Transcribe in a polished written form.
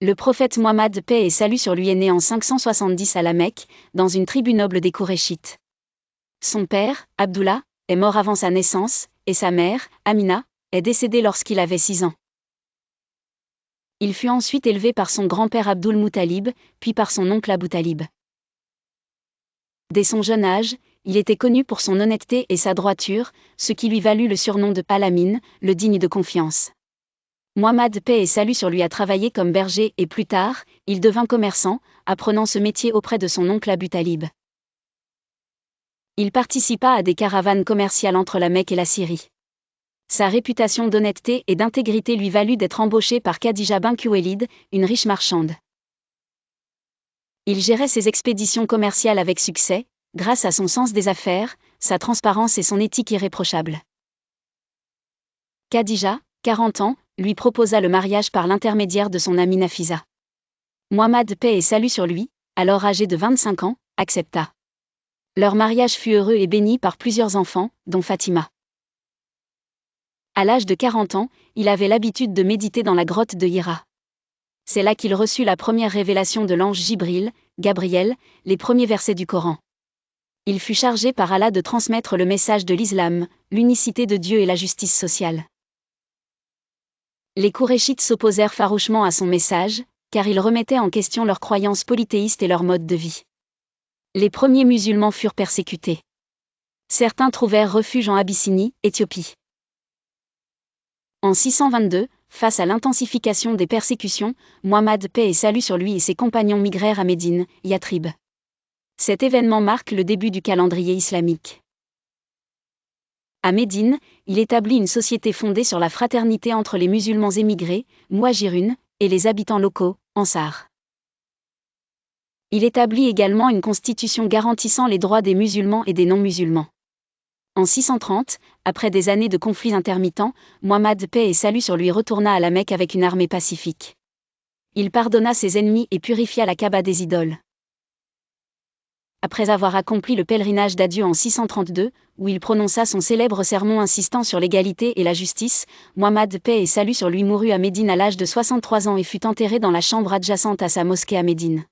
Le prophète Muhammad, paix et salut sur lui, est né en 570 à la Mecque, dans une tribu noble des Qurayshites. Son père, Abdullah, est mort avant sa naissance, et sa mère, Amina, est décédée lorsqu'il avait 6 ans. Il fut ensuite élevé par son grand-père Abdul Muttalib, puis par son oncle Abu Talib. Dès son jeune âge, il était connu pour son honnêteté et sa droiture, ce qui lui valut le surnom de Al-Amin, le digne de confiance. Muhammad, paix et salut sur lui, a travaillé comme berger et plus tard, il devint commerçant, apprenant ce métier auprès de son oncle Abu Talib. Il participa à des caravanes commerciales entre la Mecque et la Syrie. Sa réputation d'honnêteté et d'intégrité lui valut d'être embauché par Khadija bint Khuwaylid, une riche marchande. Il gérait ses expéditions commerciales avec succès, grâce à son sens des affaires, sa transparence et son éthique irréprochable. Khadija, 40 ans, lui proposa le mariage par l'intermédiaire de son amie Nafisa. Muhammad, paix et salut sur lui, alors âgé de 25 ans, accepta. Leur mariage fut heureux et béni par plusieurs enfants, dont Fatima. À l'âge de 40 ans, il avait l'habitude de méditer dans la grotte de Hira. C'est là qu'il reçut la première révélation de l'ange Jibril, Gabriel, les premiers versets du Coran. Il fut chargé par Allah de transmettre le message de l'islam, l'unicité de Dieu et la justice sociale. Les Qurayshites s'opposèrent farouchement à son message, car il remettait en question leurs croyances polythéistes et leur mode de vie. Les premiers musulmans furent persécutés. Certains trouvèrent refuge en Abyssinie, Éthiopie. En 622, face à l'intensification des persécutions, Muhammad, paix et salut sur lui, et ses compagnons migrèrent à Médine, Yatrib. Cet événement marque le début du calendrier islamique. À Médine, il établit une société fondée sur la fraternité entre les musulmans émigrés, Muhajirun, et les habitants locaux, Ansar. Il établit également une constitution garantissant les droits des musulmans et des non-musulmans. En 630, après des années de conflits intermittents, Muhammad, paix et salut sur lui, retourna à la Mecque avec une armée pacifique. Il pardonna ses ennemis et purifia la Kaaba des idoles. Après avoir accompli le pèlerinage d'adieu en 632, où il prononça son célèbre sermon insistant sur l'égalité et la justice, Muhammad, paix et salut sur lui, mourut à Médine à l'âge de 63 ans et fut enterré dans la chambre adjacente à sa mosquée à Médine.